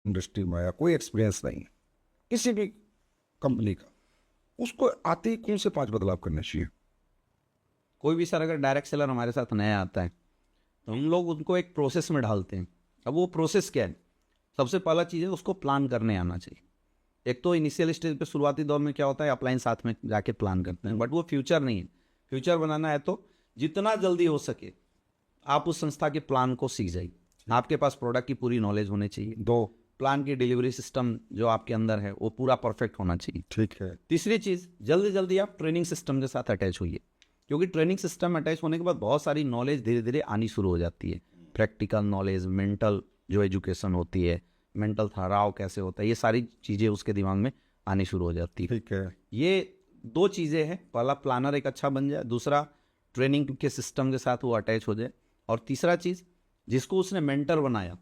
Industry में आया, कोई एक्सपीरियंस नहीं है किसी भी कंपनी का, उसको आते ही कौन से 5 बदलाव करने चाहिए? कोई भी सर अगर डायरेक्ट सेलर हमारे साथ नया आता है तो हम लोग उनको एक प्रोसेस में डालते हैं। अब वो प्रोसेस क्या है? सबसे पहला चीज़ है उसको प्लान करने आना चाहिए। एक तो इनिशियल स्टेज पे शुरुआती दौर में क्या होता है, अपलाइन साथ में जाके प्लान करते हैं, बट वो फ्यूचर नहीं है। फ्यूचर बनाना है तो जितना जल्दी हो सके आप उस संस्था के प्लान को सीख जाइए। आपके पास प्रोडक्ट की पूरी नॉलेज होनी चाहिए। 2, प्लान की डिलीवरी सिस्टम जो आपके अंदर है वो पूरा परफेक्ट होना चाहिए। ठीक है। तीसरी चीज़, जल्दी जल्दी आप ट्रेनिंग सिस्टम के साथ अटैच होइए, क्योंकि ट्रेनिंग सिस्टम अटैच होने के बाद बहुत सारी नॉलेज धीरे धीरे आनी शुरू हो जाती है। प्रैक्टिकल नॉलेज, मेंटल जो एजुकेशन होती है, मेंटल ठहराव कैसे होता है, ये सारी चीज़ें उसके दिमाग में आनी शुरू हो जाती है। ठीक है। ये 2 चीज़ें हैं, पहला प्लानर एक अच्छा बन जाए, दूसरा ट्रेनिंग के सिस्टम के साथ वो अटैच हो जाए, और तीसरा चीज़ जिसको उसने मेंटर बनाया,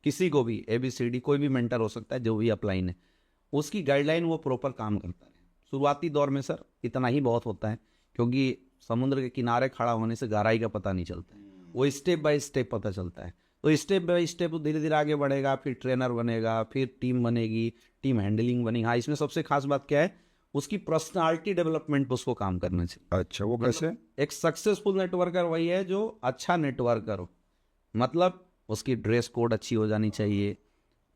किसी को भी ABCD कोई भी मेंटर हो सकता है जो भी अपलाइन है, उसकी गाइडलाइन वो प्रॉपर काम करता है। शुरुआती दौर में सर इतना ही बहुत होता है, क्योंकि समुद्र के किनारे खड़ा होने से गहराई का पता नहीं चलता है, वो स्टेप बाय स्टेप पता चलता है। तो स्टेप बाय स्टेप धीरे धीरे आगे बढ़ेगा, फिर ट्रेनर बनेगा, फिर टीम बनेगी, टीम हैंडलिंग बनेगी। हाँ, इसमें सबसे खास बात क्या है, उसकी पर्सनालिटी डेवलपमेंट पर उसको काम करना चाहिए। अच्छा, वो कैसे? एक सक्सेसफुल नेटवर्कर वही है जो अच्छा नेटवर्कर हो। मतलब उसकी ड्रेस कोड अच्छी हो जानी चाहिए,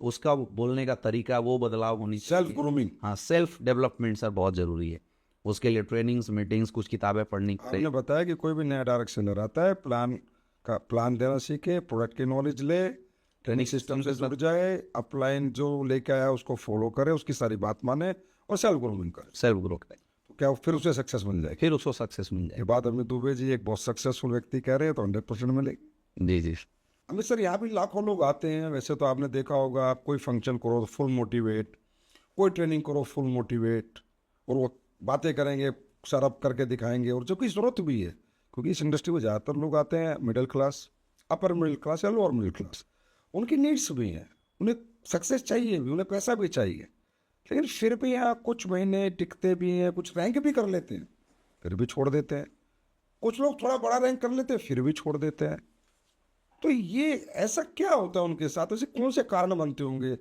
उसका बोलने का तरीका वो बदलाव होनी चाहिए। Self grooming. हाँ, सेल्फ डेवलपमेंट सर बहुत ज़रूरी है। उसके लिए ट्रेनिंग्स, मीटिंग्स, कुछ किताबें पढ़नी आपने बताया कि कोई भी नया डायरेक्शनर आता है, प्लान देना सीखे, प्रोडक्ट की नॉलेज ले, ट्रेनिंग सिस्टम से जुड़ जाए, अपलाइन जो लेके आया उसको फॉलो करे, उसकी सारी बात माने और सेल्फ ग्रूमिंग करे, सेल्फ ग्रो करें, तो क्या फिर उसे सक्सेस मिल जाएगी? फिर उसको सक्सेस मिल ये जाए। बात अमित दुबे जी एक बहुत सक्सेसफुल व्यक्ति कह रहे हैं, तो 100% मिलेगी। जी जी। अमित सर, यहाँ भी लाखों लोग आते हैं, वैसे तो आपने देखा होगा, आप कोई फंक्शन करो तो फुल मोटिवेट, कोई ट्रेनिंग करो फुल मोटिवेट, और वो बातें करेंगे, सरअप करके दिखाएंगे, और जो कि ज़रूरत भी है, क्योंकि इस इंडस्ट्री में ज़्यादातर लोग आते हैं middle class, upper middle class या लोअर मिडिल क्लास, उनकी नीड्स भी हैं, उन्हें सक्सेस चाहिए भी, उन्हें पैसा भी चाहिए, लेकिन फिर भी यहाँ कुछ महीने टिकते भी हैं, कुछ रैंक भी कर लेते हैं फिर भी छोड़ देते हैं, कुछ लोग थोड़ा बड़ा रैंक कर लेते हैं फिर भी छोड़ देते हैं। तो ये ऐसा क्या होता है उनके साथ? ऐसे कौन से कारण बनते होंगे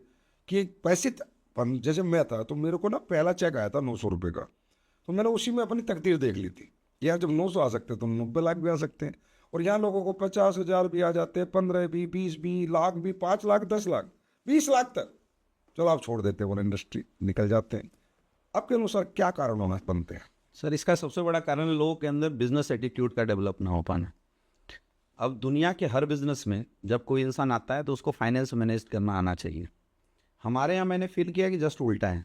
कि पैसे जैसे मैं था तो मेरे को ना पहला चेक आया था 900 रुपये का, तो मैंने उसी में अपनी तकदीर देख ली थी, यार जब 900 आ सकते हैं तो 90 लाख भी आ सकते हैं, और यहाँ लोगों को 50,000 भी आ जाते हैं, 15 भी, 20 भी, लाख भी, 5 लाख, 10 लाख, 20 लाख तक। चलो आप छोड़ देते हैं वो इंडस्ट्री, निकल जाते हैं। आपके अनुसार क्या कारण होना बनते हैं? सर इसका सबसे बड़ा कारण है लोगों के अंदर बिजनेस एटीट्यूड का डेवलप ना हो पाना। अब दुनिया के हर बिजनेस में जब कोई इंसान आता है तो उसको फाइनेंस मैनेज करना आना चाहिए। हमारे यहाँ मैंने फील किया कि जस्ट उल्टा है।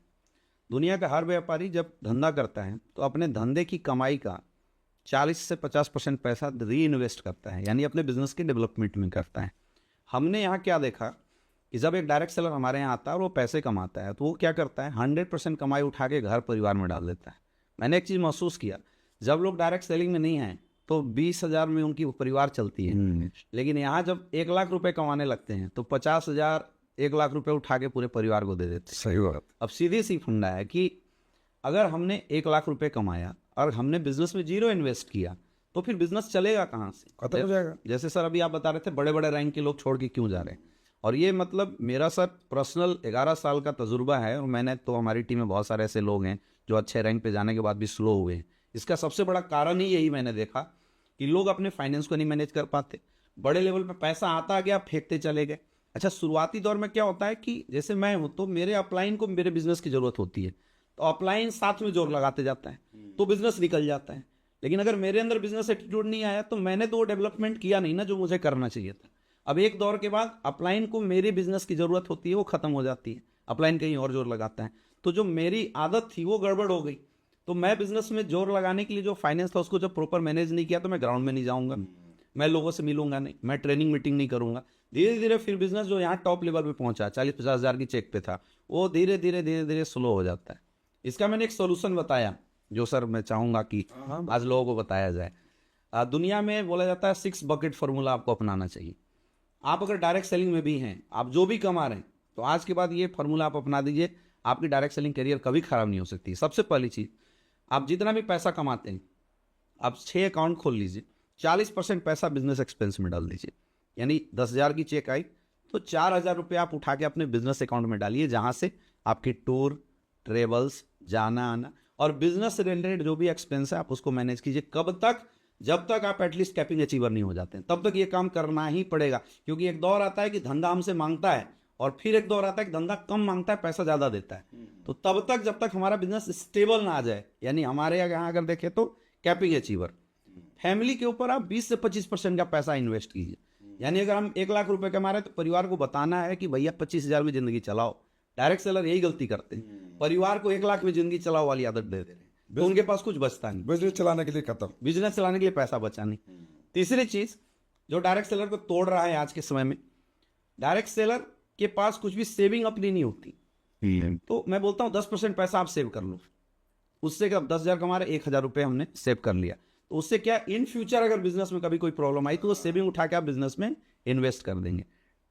दुनिया का हर व्यापारी जब धंधा करता है तो अपने धंधे की कमाई का 40 से 50% पैसा री इन्वेस्ट करता है, यानी अपने बिजनेस के डेवलपमेंट में करता है। हमने यहाँ क्या देखा कि जब एक डायरेक्ट सेलर हमारे यहाँ आता है और वो पैसे कमाता है तो वो क्या करता है, 100% कमाई उठा के घर परिवार में डाल देता है। मैंने एक चीज़ महसूस किया, जब लोग डायरेक्ट सेलिंग में नहीं आए तो 20,000 में उनकी परिवार चलती है, लेकिन यहाँ जब 1 लाख रुपए कमाने लगते हैं तो 50,000, 1 लाख रुपए उठा के पूरे परिवार को दे देते हैं। सही बात। अब सीधी सी फंडा है कि अगर हमने 1 लाख रुपए कमाया और हमने बिजनेस में 0 इन्वेस्ट किया तो फिर बिजनेस चलेगा कहाँ से? खत्म हो जाएगा। जैसे सर अभी आप बता रहे थे बड़े बड़े रैंक के लोग छोड़ के क्यों जा रहे हैं, और ये मतलब मेरा सर पर्सनल 11 साल का तजुर्बा है, और मैंने तो हमारी टीम में बहुत सारे ऐसे लोग हैं जो अच्छे रैंक पे जाने के बाद भी स्लो हुए हैं। इसका सबसे बड़ा कारण ही यही मैंने देखा कि लोग अपने फाइनेंस को नहीं मैनेज कर पाते, बड़े लेवल पे पैसा आता गया फेंकते चले गए। अच्छा, शुरुआती दौर में क्या होता है कि जैसे मैं हूँ तो मेरे अपलाइन को मेरे बिजनेस की जरूरत होती है, तो अपलाइन साथ में जोर लगाते जाता है तो बिजनेस निकल जाता है। लेकिन अगर मेरे अंदर बिजनेस एटीट्यूड नहीं आया तो मैंने तो वो डेवलपमेंट किया नहीं ना जो मुझे करना चाहिए था। अब एक दौर के बाद अपलाइन को मेरे बिजनेस की जरूरत होती है, वो खत्म हो जाती है, अपलाइन कहीं और जोर लगाता है, तो जो मेरी आदत थी वो गड़बड़ हो गई। तो मैं बिजनेस में जोर लगाने के लिए जो फाइनेंस था उसको जब प्रॉपर मैनेज नहीं किया तो मैं ग्राउंड में नहीं जाऊंगा, मैं लोगों से मिलूंगा नहीं, मैं ट्रेनिंग मीटिंग नहीं करूंगा। धीरे धीरे फिर बिजनेस जो यहाँ टॉप लेवल पे पहुंचा 40-50 हज़ार की चेक पे था, वो धीरे धीरे स्लो हो जाता है। इसका मैंने एक सोल्यूशन बताया जो सर मैं चाहूंगा कि आज लोगों को बताया जाए। दुनिया में बोला जाता है 6 बकेट फार्मूला आपको अपनाना चाहिए। आप अगर डायरेक्ट सेलिंग में भी हैं, आप जो भी कमा रहे हैं, तो आज के बाद ये फार्मूला आप अपना दीजिए, आपकी डायरेक्ट सेलिंग करियर कभी खराब नहीं हो सकती। सबसे पहली चीज, आप जितना भी पैसा कमाते हैं आप 6 अकाउंट खोल लीजिए, 40% पैसा बिजनेस एक्सपेंस में डाल दीजिए। यानी 10,000 की चेक आई तो 4,000 रुपये आप उठा के अपने बिजनेस अकाउंट में डालिए, जहां से आपकी टूर, ट्रेवल्स, जाना आना और बिजनेस से रिलेटेड जो भी एक्सपेंस है आप उसको मैनेज कीजिए। कब तक? जब तक आप एटलीस्ट कैपिंग अचीवर नहीं हो जाते हैं, तब तक ये काम करना ही पड़ेगा। क्योंकि एक दौर आता है कि धंधा हमसे मांगता है और फिर एक दौर आता है कि धंधा कम मांगता है, पैसा ज्यादा देता है। तो तब तक जब तक हमारा बिजनेस स्टेबल ना आ जाए, यानी हमारे यहाँ अगर देखें तो कैपिंग अचीवर, फैमिली के ऊपर आप 20 से 25% का पैसा इन्वेस्ट कीजिए। यानी अगर हम 1 लाख रुपए कमा रहे हैं तो परिवार को बताना है कि भैया 25,000 में जिंदगी चलाओ। डायरेक्ट सेलर यही गलती करते हैं, परिवार को 1 लाख में जिंदगी चलाओ वाली आदत दे दे रहे हैं, तो उनके पास कुछ बचता नहीं, बिजनेस चलाने के लिए खत्म। बिजनेस चलाने के लिए पैसा बचा नहीं। तीसरी चीज जो डायरेक्ट सेलर को तोड़ रहा है आज के समय में, डायरेक्ट सेलर के पास कुछ भी सेविंग अपनी नहीं होती। तो मैं बोलता हूँ 10% पैसा आप सेव कर लो, उससे कब 10,000 कमा रहे, 1,000 रुपये हमने सेव कर लिया, तो उससे क्या इन फ्यूचर अगर बिजनेस में कभी कोई प्रॉब्लम आई तो वो सेविंग उठा के आप बिजनेस में इन्वेस्ट कर देंगे।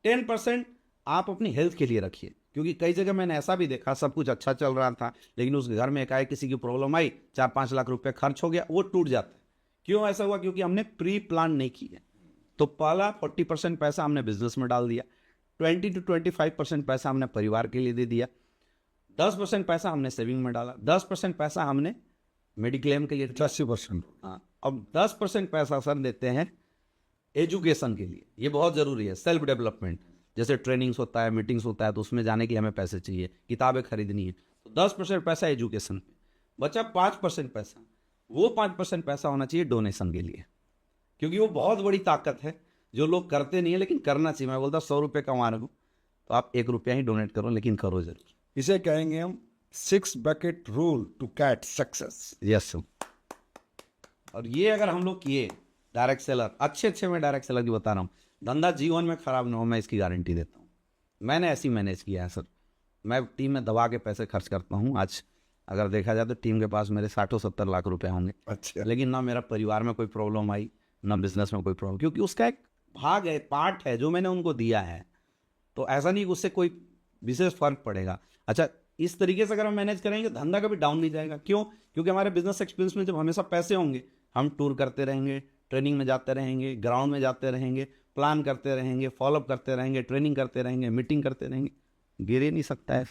10% आप अपनी हेल्थ के लिए रखिए, क्योंकि कई जगह मैंने ऐसा भी देखा, सब कुछ अच्छा चल रहा था लेकिन उस घर में एकाएक किसी की प्रॉब्लम आई, 4-5 लाख रुपए खर्च हो गया, वो टूट जाता है। क्यों ऐसा हुआ? क्योंकि हमने प्री प्लान नहीं किया। तो पहला 40% पैसा हमने बिजनेस में डाल दिया, 20 to 25% पैसा हमने परिवार के लिए दे दिया, 10% पैसा हमने सेविंग में डाला, 10% पैसा हमने मेडिक्लेम के लिए, 85%। हाँ, अब 10% पैसा सर देते हैं एजुकेशन के लिए। ये बहुत जरूरी है, सेल्फ डेवलपमेंट, जैसे ट्रेनिंग्स होता है, मीटिंग्स होता है, तो उसमें जाने के लिए हमें पैसे चाहिए, किताबें खरीदनी है, तो 10% पैसा एजुकेशन पे बचा। 5% पैसा, वो 5% पैसा होना चाहिए डोनेशन के लिए, क्योंकि वो बहुत बड़ी ताकत है जो लोग करते नहीं है, लेकिन करना चाहिए। मैं बोलता 100 रुपये कमा रहे हो तो आप 1 रुपया ही डोनेट करो, लेकिन करो जरूर। इसे कहेंगे हम 6 bucket rule to cat success. Yes. और ये अगर हम लोग किए, डायरेक्ट सेलर अच्छे मैं डायरेक्ट सेलर की बता रहा हूँ, धंधा जीवन में खराब ना हो, मैं इसकी गारंटी देता हूँ। मैंने ऐसी मैनेज किया है सर, मैं टीम में दबा के पैसे खर्च करता हूँ। आज अगर देखा जाए तो टीम के पास मेरे 60-70 लाख रुपए होंगे, अच्छा। लेकिन ना मेरा परिवार में कोई प्रॉब्लम आई, ना बिजनेस में कोई प्रॉब्लम, क्योंकि उसका एक भाग है, पार्ट है जो मैंने उनको दिया है। तो ऐसा नहीं कि उससे कोई विशेष फर्क पड़ेगा। अच्छा, इस तरीके से अगर हम मैनेज करेंगे धंधा कभी डाउन नहीं जाएगा। क्यों? क्योंकि हमारे बिजनेस एक्सपीरियंस में जब हमेशा पैसे होंगे, हम टूर करते रहेंगे, ट्रेनिंग में जाते रहेंगे, ग्राउंड में जाते रहेंगे, प्लान करते रहेंगे, फॉलोअप करते रहेंगे, ट्रेनिंग करते रहेंगे, मीटिंग करते रहेंगे, गिर ही नहीं सकता है।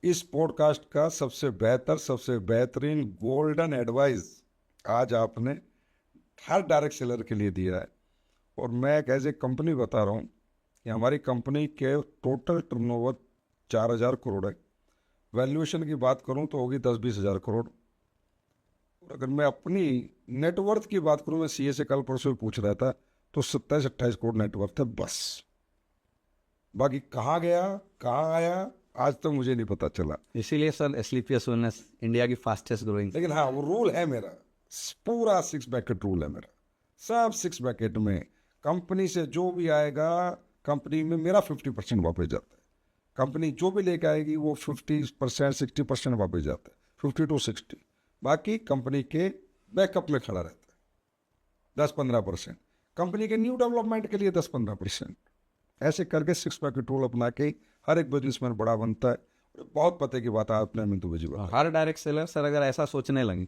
इस पॉडकास्ट का सबसे बेहतर, सबसे बेहतरीन गोल्डन एडवाइस आज आपने हर डायरेक्ट सेलर के लिए दिया है। और मैं एक एज ए कंपनी बता रहा हूँ कि हमारी कंपनी के टोटल टर्नओवर 4,000 करोड़ है। वैल्यूएशन की बात करूँ तो होगी 10-20 हज़ार करोड़। और अगर मैं अपनी नेटवर्थ की बात करूँ, मैं सीए से कल परसों पूछ रहा था, तो 27-28 करोड़ नेटवर्थ है बस। बाकी कहाँ गया, कहाँ आया, आज तक मुझे नहीं पता चला। इसीलिए सर स्लीपियस वेलनेस इंडिया की फास्टेस्ट ग्रोइंग। लेकिन हाँ, वो रूल है मेरा, पूरा 6 बैकेट रूल है मेरा। सब 6 बैकेट में कंपनी से जो भी आएगा, कंपनी में मेरा 50% वापस जाता है। कंपनी जो भी लेके आएगी वो 50%, 60% वापस जाता है, 50 to 60। बाकी कंपनी के बैकअप में खड़ा रहता है 10-15%। कंपनी के न्यू डेवलपमेंट के लिए 10-15%। ऐसे करके 6 पैकेट रूल अपना के हर एक बिजनेसमैन बड़ा बनता है। बहुत पते की बात है आपने मिंटू भाई बताई। हर डायरेक्ट सेलर सर अगर ऐसा सोचने लगे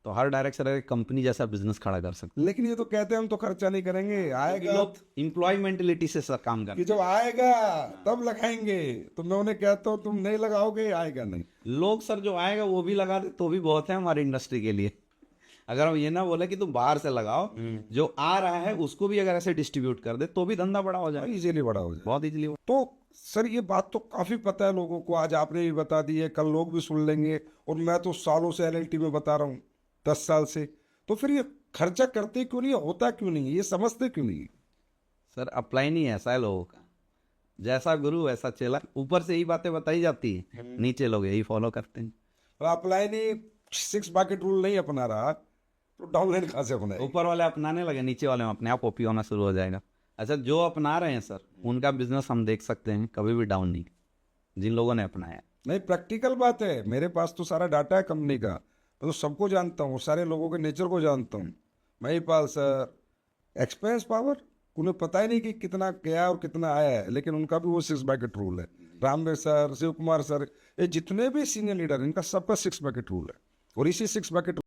तो हर डायरेक्ट सेलर कंपनी जैसा बिजनेस खड़ा कर सकते लेकिन ये तो कहते हैं हम तो खर्चा नहीं करेंगे, हैं। आएगा लोग एम्प्लॉय मेंटेलिटी से सर काम कि करते जब आएगा तब लगाएंगे। तो मैं उन्हें कहता हूँ तुम नहीं लगाओगे, आएगा नहीं। हैं। लोग सर जो आएगा वो भी लगा दे तो भी बहुत है हमारी इंडस्ट्री के लिए। अगर हम ये ना बोले कि तुम बाहर से लगाओ, जो आ रहा है उसको भी अगर ऐसे डिस्ट्रीब्यूट कर दे तो भी धंधा बड़ा हो जाए, इजीली बड़ा हो जाए, बहुत इजीली। तो सर ये बात तो काफी पता है लोगों को, आज आपने भी बता दी है, कल लोग भी सुन लेंगे। और मैं तो सालों से एलएलटी में बता रहा हूँ, 10 साल से। तो फिर ये खर्चा करते क्यों नहीं, होता क्यों नहीं, ये समझते क्यों नहीं? सर अप्लाई नहीं ऐसा है लोगों का, जैसा गुरु वैसा चेला। ऊपर से यही बातें बताई जाती है, नीचे लोग यही फॉलो करते हैं। तो अप्लाई नहीं, 6 बैकेट रूल नहीं अपना रहा तो डाउनलाइन कहाँ से अपनाए? ऊपर वाले अपनाने लगे, नीचे वाले में अपने आप ओपी होना शुरू हो जाएगा। अच्छा, जो अपना रहे हैं सर उनका बिजनेस हम देख सकते हैं कभी भी डाउन नहीं, जिन लोगों ने अपनाया। नहीं, प्रैक्टिकल बात है, मेरे पास तो सारा डाटा है कंपनी का, मैं तो सबको जानता हूँ, सारे लोगों के नेचर को जानता हूँ। महिपाल सर, एक्सपीरियंस पावर, उन्हें पता ही नहीं कि कितना गया और कितना आया है, लेकिन उनका भी वो 6 बैकेट रूल है। रामदेव सर, शिव कुमार सर, ये जितने भी सीनियर लीडर, इनका सबका 6 बैकेट रूल है। और इसी 6 बैकेट